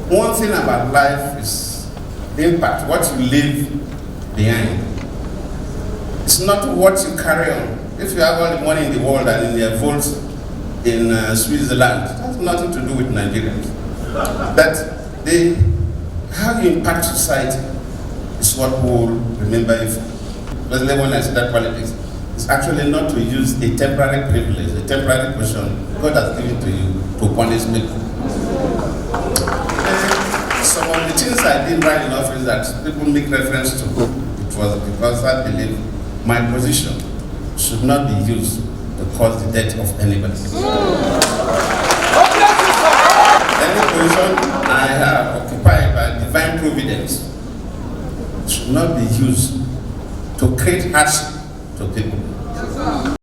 One thing about life is the impact, what you leave behind. It's not what you carry on. If you have all the money in the world and in the vaults in Switzerland, it has nothing to do with Nigerians. But how you impact society is what we will remember you for. Especially when I studied politics, it's actually not to use a temporary privilege, a temporary position God has given to you to punish people. Some of the things I did right in office that people make reference to, it was because I believe my position should not be used to cause the death of anybody. Any position I have occupied by divine providence should not be used to create hardship to people.